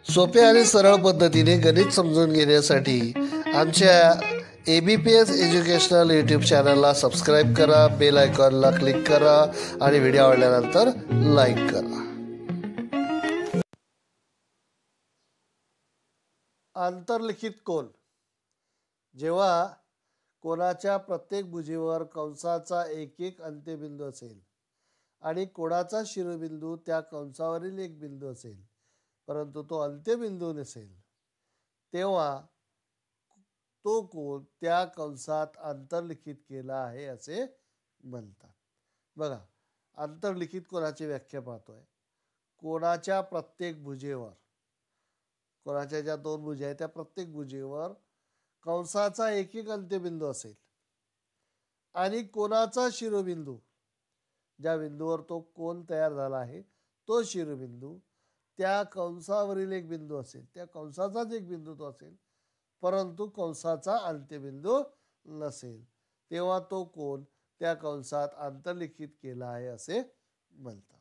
सोप्या आणि सरळ पद्धतीने गणित समजून घेण्यासाठी आमच्या ABPS एज्युकेशनल यूट्यूब चॅनलला सबस्क्राईब करा, बेल आयकॉनला क्लिक करा आणि व्हिडिओ आवडल्यानंतर लाईक करा. आंतरलिखित कोन. जेव्हा कोनाच्या प्रत्येक भुजेवर कंसाचा एक एक अंत्यबिंदू असेल आणि कोणाचा शिरोबिंदू त्या कंसावरील एक बिंदू असेल परंतु तो अंत्यबिंदू नसेल, तेव्हा तो कोन त्या कंसात आंतरलिखित केला आहे असे म्हणतात. बघा, आंतरलिखित कोनाची व्याख्या पाहतोय. कोनाच्या प्रत्येक भुजेवर, कोनाच्या ज्या दोन भुजा आहेत त्या प्रत्येक भुजेवर कंसाचा एक एक अंत्यबिंदू असेल आणि कोनाचा शिरोबिंदू, ज्या बिंदूवर तो कोन तयार झाला आहे तो शिरोबिंदू त्या कंसावरील एक बिंदू असेल, त्या कंसाचाच एक बिंदू तो असेल परंतु कंसाचा अंत्यबिंदू नसेल, तेव्हा तो कोन त्या कंसात आंतरलिखित केला आहे असे म्हणतात.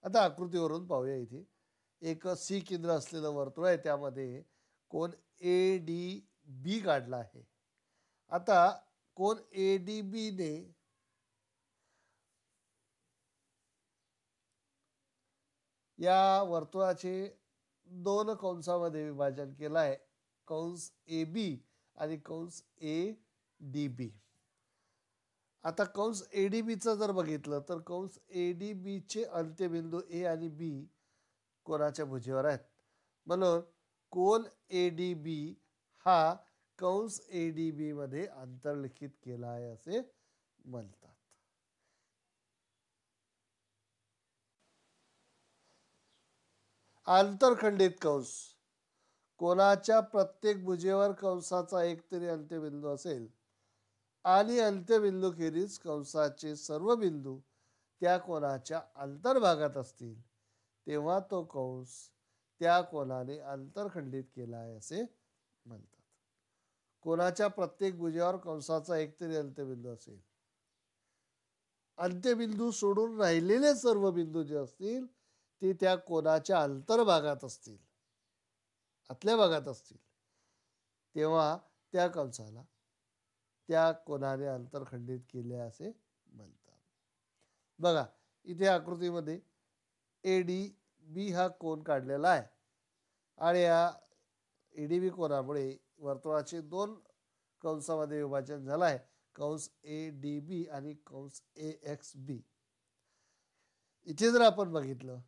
आता आकृतीवरून पाहूया. इथे एक C केंद्र असलेलं वर्तुळ आहे, त्यामध्ये कोन ADB काढला आहे. आता कोन ADB ने या वर्तुळाचे दोन कंसामध्ये विभाजन केलं आहे, कंस AB आणि कंस ADB. आता कंस ADB चं जर बघितलं तर कंस ADB चे अंत्यबिंदू A आणि B कोनाच्या भुजेवर आहेत, म्हणून कोन ADB हा कंस ADB मध्ये आंतरलिखित केला आहे असे म्हणतात. आंतरखंडित कंस. कोनाच्या प्रत्येक भुजेवर कंसाचा एकतरी अंत्यबिंदू असेल आणि अंत्यबिंदू खेरीज कंसाचे सर्व बिंदू त्या कोनाच्या अंतर्भागात असतील, तेव्हा तो कंस त्या कोनाने आंतरखंडित केला आहे असे म्हणतात. कोनाच्या प्रत्येक भुजेवर कंसाचा एकतरी अंत्यबिंदू असेल, अंत्यबिंदू सोडून राहिलेले सर्व बिंदू जे असतील ते त्या कोनाच्या अंतर्भागात असतील, आतल्या भागात असतील, तेव्हा त्या कंसाला त्या कोनाने आंतरखंडित केले असे म्हणतात. बघा, इथे आकृतीमध्ये ADB हा कोन काढलेला आहे आणि या ADB कोनामुळे वर्तुळाचे दोन कंसामध्ये विभाजन झालं आहे, कंस ADB आणि कंस AXB. इथे जर आपण बघितलं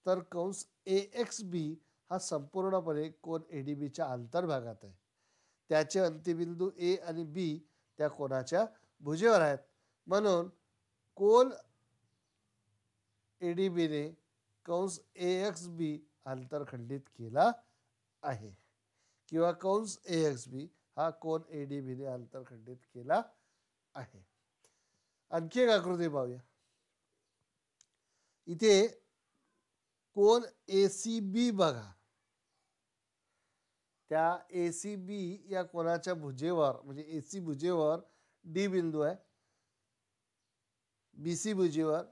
तर कंस AXB हा संपूर्णपणे कोन ADB च्या अंतर्भागात आहे. त्याचे अंत्यबिंदू A आणि B त्या कोनाच्या भुजेवर आहेत, म्हणून कोन ADB ने कंस AXB आंतरखंडित केला आहे किंवा कंस AXB हा कोन ADB ने आंतरखंडित केला आहे. आणखी एक आकृती पाहूया. इथे कोन ACB बघा, त्या ACB या कोनाच्या भुजेवर म्हणजे AC भुजेवर D बिंदू आहे, BC भुजेवर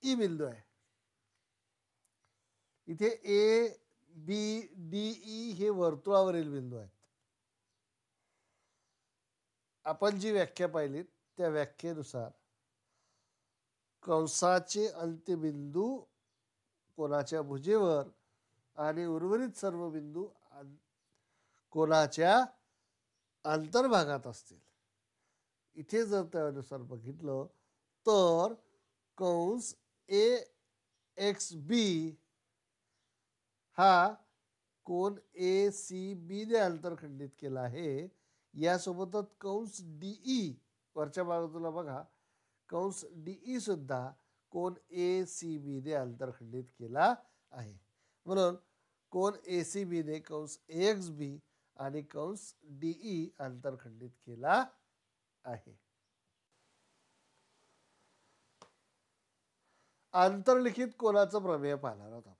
E बिंदू आहे. इथे ABDE हे वर्तुळावरील बिंदू आहेत. आपण जी व्याख्या पाहिली त्या व्याख्येनुसार कंसाचे अंत्यबिंदू कोनाच्या भुजेवर आणि उर्वरित सर्व बिंदू कोनाच्या अंतर्भागात असतील. इथे जर त्यानुसार बघितलं तर कंस AXB हा कोन ACB ने आंतरखंडित केला आहे. यासोबतच कंस DE वरच्या बाजूला बघा, कंस DE सुद्धा कोन ACB ने आंतरखंडित केला आहे, म्हणून कोन ACB ने कंस AXB आणि कंस DE आंतरखंडित केला आहे. आंतरलिखित कोनाचं प्रमेय पाहणार आहोत आपण.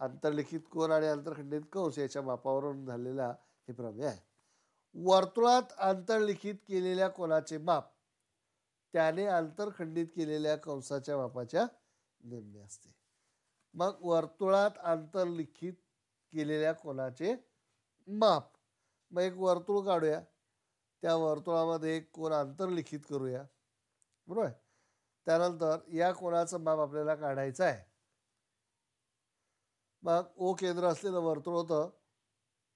आंतरलिखित कोन आणि आंतरखंडित कंस याच्या मापावरून झालेला हे प्रमेय आहे. वर्तुळात आंतरलिखित केलेल्या कोनाचे माप त्याने आंतरखंडित केलेल्या कंसाच्या मापाच्या निम्मे असते. मग वर्तुळात आंतरलिखित केलेल्या कोनाचे माप. मग एक वर्तुळ काढूया, त्या वर्तुळामध्ये एक कोन आंतरलिखित करूया, बरोबर आहे. त्यानंतर या कोनाचं माप आपल्याला काढायचं आहे. मग ओ केंद्र असलेलं वर्तुळ होतं,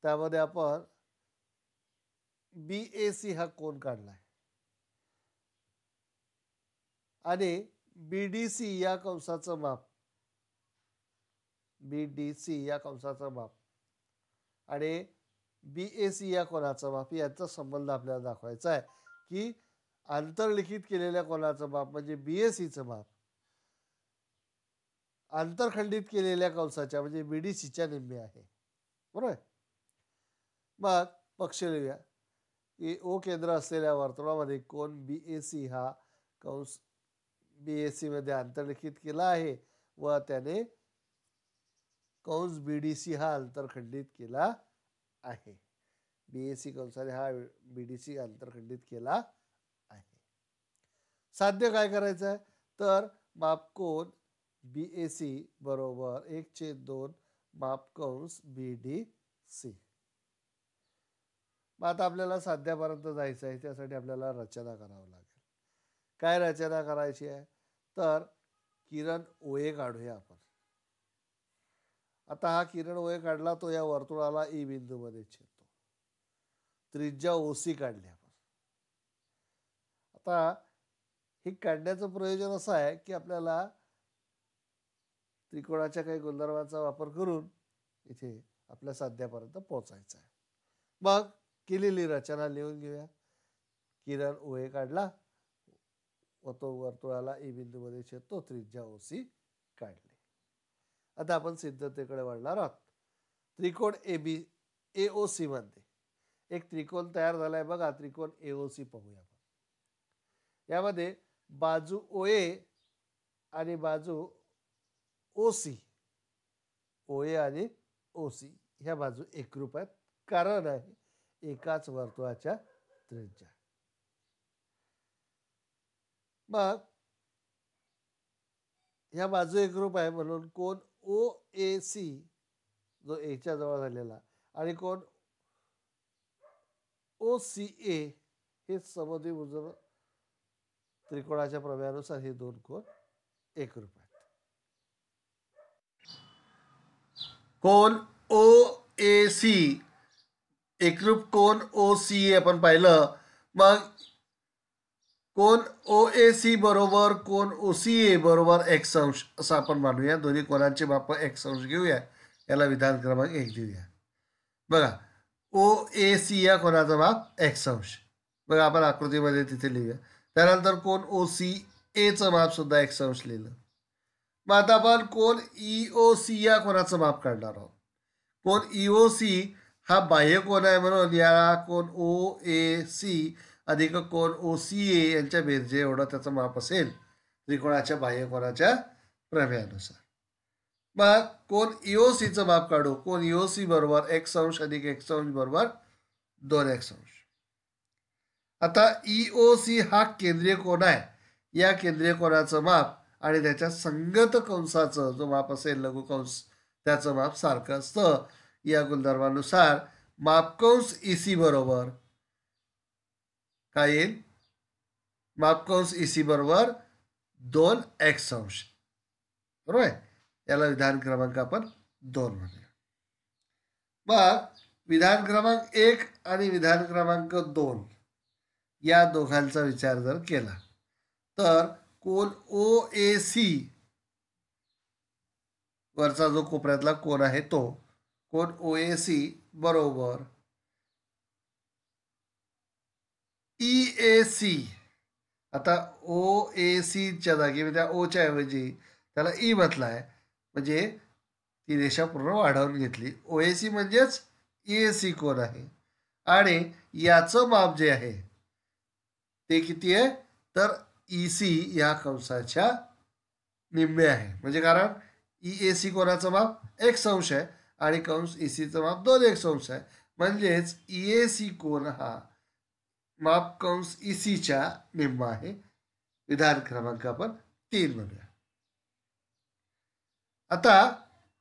त्यामध्ये आपण BAC हा कोन काढलाय आणि BDC या कंसाचं माप, BDC या कंसाचं माप आणि BAC या कोनाचं माप यांचा संबंध आपल्याला दाखवायचा आहे की आंतरलिखित केलेल्या कोनाचं माप म्हणजे BACचं माप आंतरखंडित केलेल्या कंसाच्या म्हणजे BDCच्या निम्मे आहे, बरोबर. मग पक्ष लिहूया की ओ केंद्र असलेल्या वर्तुळामध्ये कोन BAC हा कंस BAC मध्ये आंतरलिखित केला आहे व त्याने कंस BDC हा आंतरखंडित केला आहे. BAC कंसाने हा BDC आंतरखंडित केला आहे. साध्य काय करायचं आहे तर मापकोन BAC बरोबर 1/2 मापकंस BDC. मग आता आपल्याला साध्यापर्यंत जायचं आहे, त्यासाठी आपल्याला रचना करावं लागेल. काय रचना करायची आहे तर किरण OA काढूया आपण. आता हा किरण OA काढला, तो या वर्तुळाला E बिंदूमध्ये छेदतो. त्रिज्या OC काढली आपण. आता हे काढण्याचं प्रयोजन असं आहे की आपल्याला त्रिकोणाच्या काही गुणधर्मांचा वापर करून इथे आपल्या साध्यापर्यंत पोहोचायचं आहे. मग केलेली रचना लिहून घेऊया. किरण OA काढला व तो वर्तुळाला E बिंदूमध्ये छेदतो, त्रिज्या OC काढली. आता आपण सिद्धतेकडे वळणार आहोत. त्रिकोण AOC मध्ये एक त्रिकोण तयार झालाय बघा. त्रिकोण AOC पाहूया आपण. यामध्ये बाजू OA आणि बाजू OC, OA आणि OC ह्या बाजू एकरूप आहेत, कारण आहे एकाच वर्तुळाच्या त्रिज्या. मग ह्या बाजू एकरूप आहे म्हणून कोन OAC जो एच्या जवळ झालेला आणि कोन OCA हे समद्विभुज त्रिकोणाच्या प्रमेयानुसार हे दोन कोन एकरूप आहेत. कोन OAC एकरूप कोन OCA आपण पाहिलं. मग कोन OAC बरोबर कोन OCA बरोबर x अंश असं आपण मानूया. दोन्ही कोनांचे माप x अंश घेऊया. याला विधान क्रमांक 1 देऊया. बघा OAC या कोनाचा माप x अंश. बघा आपण आकृतीमध्ये तिथे लिहूया. त्यानंतर कोन OCA चं माप सुद्धा x अंश लिहिलं. मग आता आपण कोन EOC या कोनाचं माप काढणार आहोत. कोन EOC हा बाह्य कोन आहे म्हणून या कोन OAC अधिक कोन OCA यांच्या बेरजे एवढं त्याचं माप असेल त्रिकोणाच्या बाह्य कोनाच्या प्रमेयानुसार. मग कोन EOC चं माप काढू. कोन EOC बरोबर x अंश अधिक x अंश बरोबर 2x अंश. आता EOC हा केंद्रीय कोन आहे. या केंद्रीय कोनाचं माप आणि त्याच्या संगत कंसाचं जो माप असेल लघु कंस त्याचं माप सारखं असतं. या गुणधर्मानुसार मापकंस EC बरोबर काय येईल, मापकंस EC बरोबर 2x अंश, बरोबर आहे. याला विधान क्रमांक आपण 2 म्हणूया. मग विधान क्रमांक 1 आणि विधान क्रमांक 2 या दोघांचा विचार जर केला तर कोन OAC वरचा जो कोपऱ्यातला कोन आहे तो कोन OAC बरोबर EAC. आता OAC च्या जागी त्या O च्या ऐवजी त्याला E म्हटलाय म्हणजे ती रेषा पूर्ण वाढवून घेतली. OAC म्हणजेच EAC कोन आहे आणि याचं माप जे आहे ते किती आहे तर EC या कंसाच्या निम्मे आहे. म्हणजे कारण EAC कोनाचं माप x अंश आहे आणि कंस ECचं माप 2x अंश आहे. म्हणजेच EAC कोन हा माप कंस ECच्या निम्मा आहे. विधान क्रमांक आपण 3 म्हणूया. आता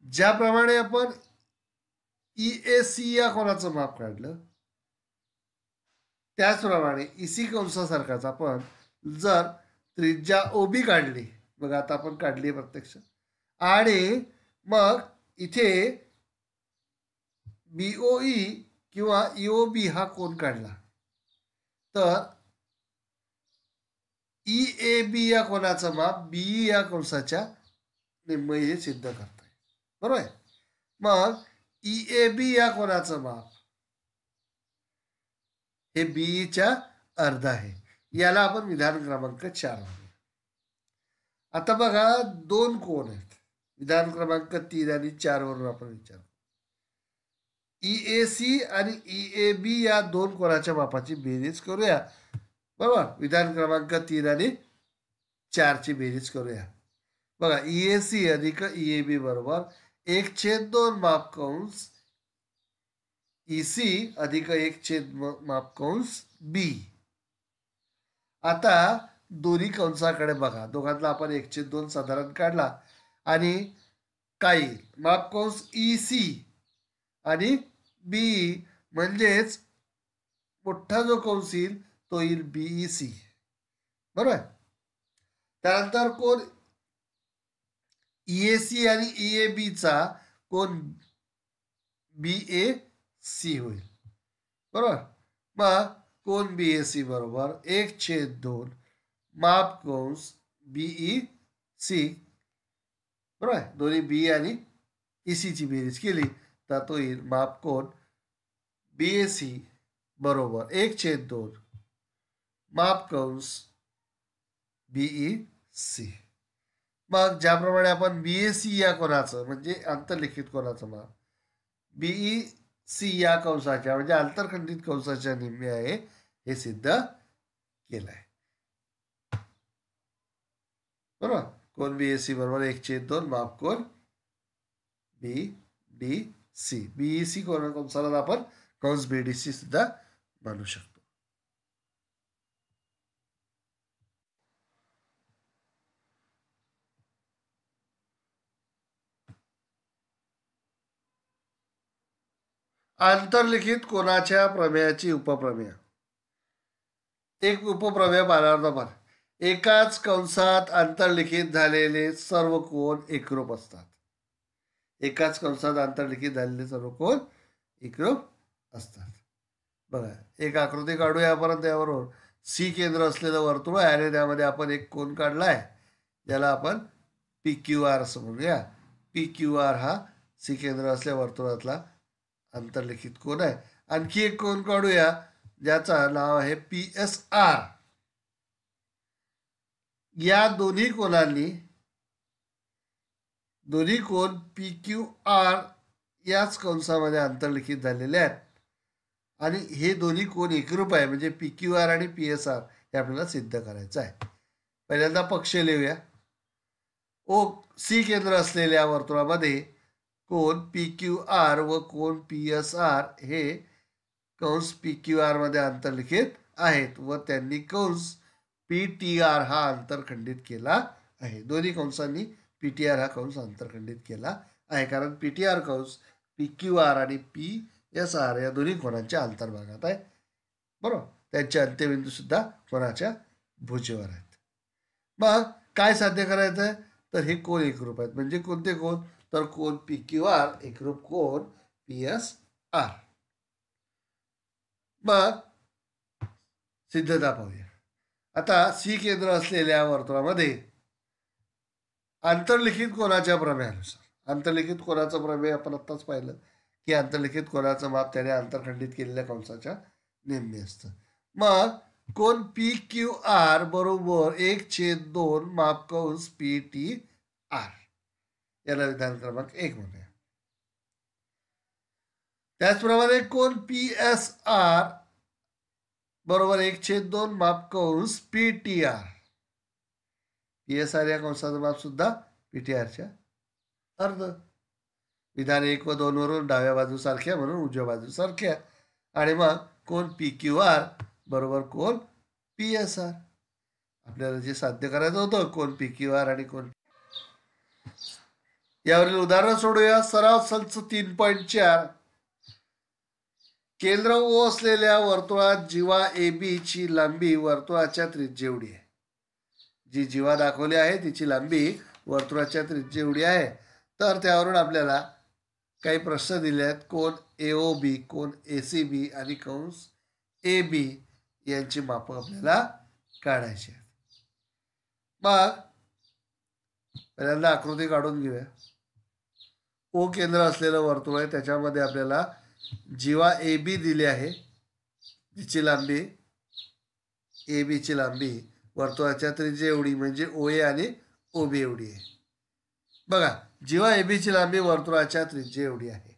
ज्याप्रमाणे आपण EAC या कोनाचं माप काढलं, त्याचप्रमाणे EC कंसासारखाच आपण जर त्रिज्या OB काढली, बघा आता आपण काढली प्रत्यक्ष, आणि मग इथे BOE किंवा EOB हा कोन काढला, तर EAB या कोनाचं माप BE या कंसाच्या निम्म हे सिद्ध करताय, बरोबर आहे. मग EAB या कोनाचं माप हे BEच्या अर्ध आहे. याला आपण विधान क्रमांक 4 म्हणूया. आता बघा दोन कोन आहेत, विधान क्रमांक 3 आणि 4 वरून आपण विचार, EAC आणि EAB या दोन कोनाच्या मापाची बेरीज करूया, बरोबर. विधान क्रमांक 3 आणि 4 ची बेरीज करूया. बघा EAC अधिक EAB बरोबर 1/2 माप कंस EC अधिक 1/2 माप कंस B. आता दोन्ही कंसाकडे बघा, दोघांना आपण 1/2 साधारण काढला आणि काही माप कंस EC आणि BE म्हणजेच मोठा जो कंस येईल तो येईल BEC, बरोबर. त्यानंतर कोण EAC आणि EAB चा कोण BAC होईल, बरोबर. मग कोण BAC बरोबर 1/2 माप कंस BEC, बरोबर. दोन्ही B आणि EC ची बेरीज केली तर तो येईल माप कोण BAC बरोबर 1/2 माप कंस BEC. मग ज्याप्रमाणे आपण BAC या कोनाचं म्हणजे आंतरलिखित कोनाचं माप BEC या कंसाच्या म्हणजे आंतरखंडित कंसाच्या निम्मे आहे हे सिद्ध केलं आहे, बरोबर. कोण BAC बरोबर 1/2 माप कोण BDC. BEC कंसाला आपण कंस BDC सुद्धा मानू शकतो. आंतरलिखित कोनाच्या प्रमेयाची उपप्रमेय. एक उपप्रमेय पाहणार, एकाच कंसात आंतरलिखित झालेले सर्व कोन एकरूप असतात. एकाच कंसात आंतरलिखित झालेले सर्व कोन एकरूप असतात. बघा एक आकृती काढूया आपण, त्यावरून C केंद्र असलेलं वर्तुळ आहे आणि त्यामध्ये आपण एक कोन काढलाय ज्याला आपण PQR असं म्हणूया. PQR हा C केंद्र असलेल्या वर्तुळातला आंतरलिखित कोन आहे. आणखी एक कोन काढूया ज्याचा नाव आहे PSR. या दोन्ही कोन PQR याच कंसामध्ये आंतरलिखित झालेले आहेत आणि हे दोन्ही कोन एकरूप आहे, म्हणजे PQR आणि PSR हे आपल्याला सिद्ध करायचं आहे. पहिल्यांदा पक्ष लिहूया. C केंद्र असलेल्या वर्तुळामध्ये कोन PQR व कोन PSR हे कंस PQR मध्ये आंतरलिखित आहेत व त्यांनी कंस PTR हा आंतरखंडित केला आहे. दोन्ही कंसांनी PTR हा कंस आंतरखंडित केला आहे, कारण PTR कंस PQR आणि PSR या दोन्ही कोनांच्या अंतर्भागात आहे, बरोबर. त्यांचे अंत्यबिंदू सुद्धा कोनाच्या भुजेवर आहेत. मग काय साध्य करायचं आहे, तर हे कोन एकरूप आहेत. म्हणजे कोणते कोन, तर कोन PQR एकरूप कोन PSR. मग सिद्धता पाहूया. आता C केंद्र असलेल्या वर्तुळामध्ये आंतरलिखित कोनाच्या प्रमेयानुसार, आंतरलिखित कोनाचं प्रमेय आपण आत्ताच पाहिलं की आंतरलिखित कोनाचं माप त्याने आंतरखंडित केलेल्या कंसाच्या निम्मे असतं. मग कोन PQR बरोबर 1/2 माप कंस PTR याला विधान क्रमांक 1 म्हणूया. त्याचप्रमाणे कोन PSR बरोबर 1/2 माप कंस PTR. PSR या कंसाचं माप सुद्धा PTRच्या अर्ध. विधान 1 व 2 वरून डाव्या बाजू सारख्या म्हणून उजव्या बाजू सारख्या. आणि मग कोन PQR बरोबर कोन PSR. आपल्याला जे साध्य करायचं होतं कोन PQR आणि कोन यावरील उदाहरण सोडूया. सराव संच 3.4. केंद्र ओ असलेल्या वर्तुळात जीवा AB ची लांबी वर्तुळाच्या त्रिज्येएवढी आहे. जी जीवा दाखवली आहे तिची लांबी वर्तुळाच्या त्रिज्येएवढी आहे. तर त्यावरून आपल्याला काही प्रश्न दिले आहेत. कोन AOB, कोन ACB आणि कंस AB यांची माप आपल्याला काढायची आहेत. मग पहिल्यांदा आकृती काढून घेऊया. ओ केंद्र असलेलं वर्तुळ आहे, त्याच्यामध्ये आपल्याला जीवा AB दिली आहे, जिची लांबी AB ची लांबी वर्तुळाच्या त्रिज्या एवढी म्हणजे OA आणि OB एवढी आहे. बघा, जीवा AB ची लांबी वर्तुळाच्या त्रिज्या एवढी आहे.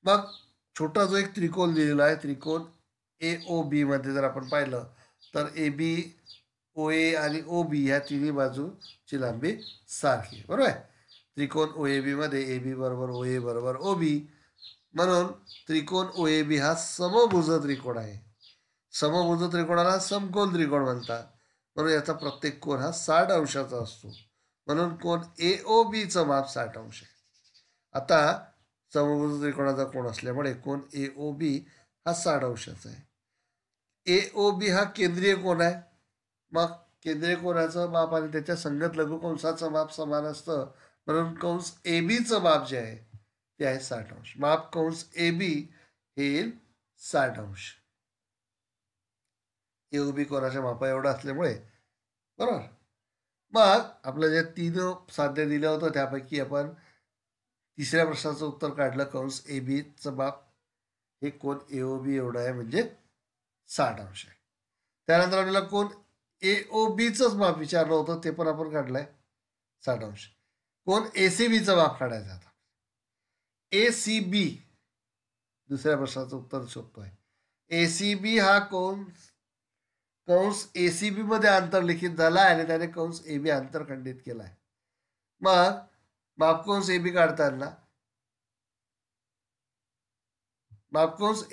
मग छोटा जो एक त्रिकोण दिलेला आहे, त्रिकोण AOB मध्ये जर आपण पाहिलं तर AB, OA आणि OB ह्या तिन्ही बाजूची लांबी सारखी, बरोबर आहे. त्रिकोण OAB मध्ये AB बरोबर OA बरोबर OB, म्हणून त्रिकोण OAB हा समभुज त्रिकोण आहे. समभुज त्रिकोणाला समकोन त्रिकोण म्हणतात. म्हणून याचा प्रत्येक कोन हा 60 अंशाचा असतो. म्हणून कोन AOB चं माप 60 अंश आहे. आता समभुज त्रिकोणाचा कोन असल्यामुळे कोन AOB हा 60 अंशाचा आहे. AOB हा केंद्रीय कोन आहे. मग केंद्रीय कोनाचं माप आणि त्याच्या संगत लघुकंसाचं माप समान असतं. म्हणून कंस AB चं माप जे आहे ते आहे 60 अंश. माप कंस AB हे 60 अंश. AOB कोनाच्या मापा एवढा असल्यामुळे, बरोबर. मग आपलं जे 3 साध्य दिलं होतं त्यापैकी आपण तिसऱ्या प्रश्नाचं उत्तर काढलं. कंस AB चं माप हे कोन AOB एवढं आहे म्हणजे 60 अंश आहे. त्यानंतर आपल्याला कोन AOB चंच माप विचारलं होतं, ते पण आपण काढलंय 60 अंश. कोन ACB चं माप काढायचं आता. ACB दुसऱ्या प्रश्नाचं उत्तर शोधतोय. ACB हा कंस ACB मध्ये अंतर्लिखित झाला आणि त्याने कंस AB अंतरखंडित केलाय. मग मापकंस AB काढताना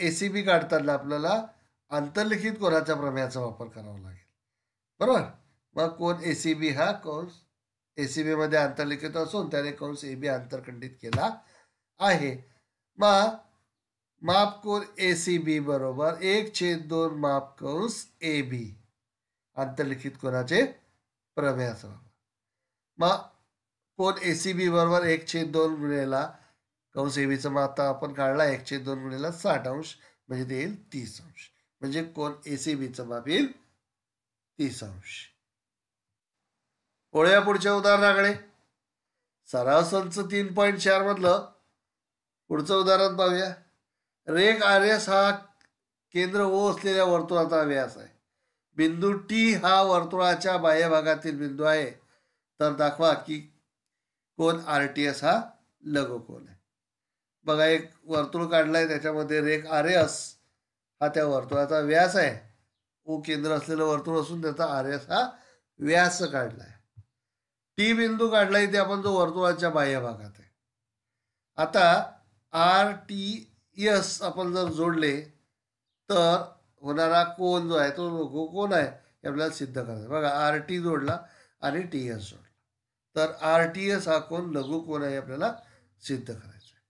ACB काढताना आपल्याला अंतर्लिखित कोनाच्या प्रमेयाचा वापर करावा लागेल, बरोबर. मग कोन ACB हा कंस ACB मध्ये अंतर्लिखित असून त्याने कंस AB अंतरखंडित केला आहे. मग माप कोन ACB बरोबर 1/2 माप कंस AB अंतर्लिखित कोनाचे प्रमेयाचा वापर. मग कोन ACB बरोबर 1/2 गुणिले कंस AB चा माप आपण काढला 1/2 गुणिले 60 अंश म्हणजे ते येईल 30 अंश. म्हणजे कोन ACB चं माप येईल 30 अंश. वळूया पुढच्या उदाहरणाकडे. सराव संच 3.4 मधलं पुढचं उदाहरण पाहूया. रेख RS हा केंद्र O असलेल्या वर्तुळाचा व्यास आहे. बिंदू T हा वर्तुळाच्या बाह्य भागातील बिंदू आहे. तर दाखवा की कोन RTS हा लघुकोन आहे. बघा, एक वर्तुळ काढलाय, त्याच्यामध्ये रेख RS हा त्या वर्तुळाचा व्यास आहे. O केंद्र असलेलं वर्तुळ असून त्याचा RS हा व्यास काढलाय. T बिंदू काढलाय ते आपण जो वर्तुळाच्या बाह्य भागात आहे. आता RTS आपण जर जोडले तर होणारा कोन जो आहे तो लघुकोन आहे हे आपल्याला सिद्ध करायचं. बघा, RT जोडला आणि TS जोडला तर RTS हा कोन लघुकोन आहे आपल्याला सिद्ध करायचं आहे.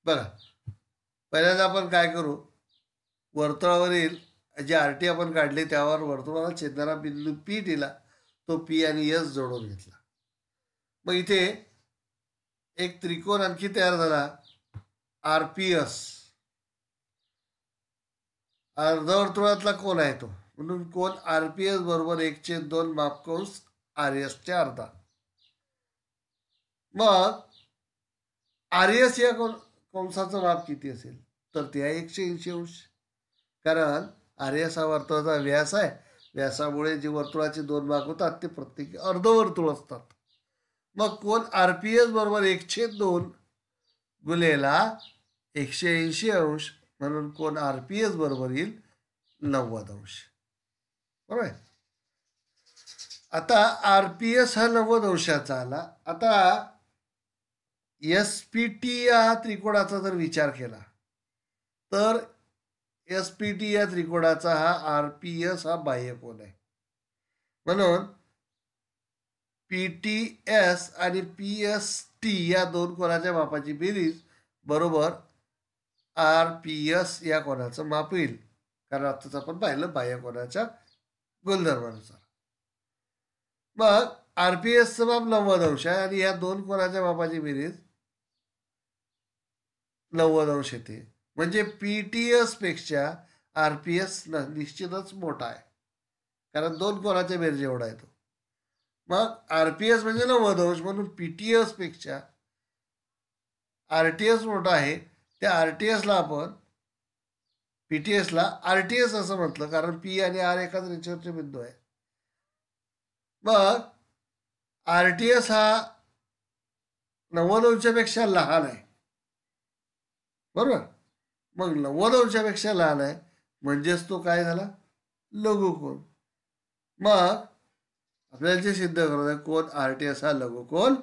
बघा, पहिल्यांदा आपण काय करू, वर्तुळावरील जे RT आपण काढले त्यावर वर्तुळाला छेदणारा बिंदू P दिला, तो P आणि S जोडून घेतला. मग इथे एक त्रिकोण आणखी तयार झाला, RPS. अर्धवर्तुळातला कोन आहे तो, म्हणून कोन RPS बरोबर 1/2 माप कंस RS चे अर्धा. मग RS या कंसाचं माप किती असेल तर ते आहे 180 अंश. कारण RS हा वर्तुळाचा व्यास आहे. व्यासामुळे जे वर्तुळाचे 2 भाग होतात ते प्रत्येकी अर्धवर्तुळ असतात. मग कोन RPS बरोबर 1/2 गुणिले 180 अंश म्हणून कोन RPS बरोबर येईल 90 अंश, बरोबर आहे. आता RPS हा 90 अंशाचा आला. आता SPT या त्रिकोणाचा जर विचार केला तर SPT या त्रिकोणाचा हा RPS हा बाह्य कोन आहे. म्हणून PTS आणि PS टी या दोन कोनाच्या मापाची बेरीज बरोबर RPS या कोनाचं माप येईल. कारण आताच आपण पाहिलं बाह्य कोनाच्या गुणधर्मानुसार. मग RPSचं माप 90° आहे आणि या दोन कोनाच्या मापाची बेरीज 90° येते. म्हणजे PTS पेक्षा RPS निश्चितच मोठा आहे, कारण दोन कोनाच्या बेरीज एवढा येतो. मग RPS म्हणजे 90°, म्हणून PTS पेक्षा RTS मोठा आहे. त्या RTSला आपण PTSला RTS असं म्हटलं, कारण P आणि R एकाच रेषेवरचे बिंदू आहे. मग RTS हा 90° पेक्षा लहान आहे, बरोबर. मग 90° पेक्षा लहान आहे म्हणजेच तो काय झाला, लघुकोन. मग आपल्याला जे सिद्ध करायचं आहे, कोन RTS हा लघुकोन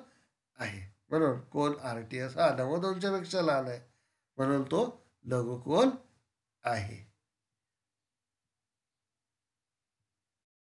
आहे. म्हणून कोन RTS हा 90° पेक्षा लहान आहे, म्हणून तो लघुकोन आहे.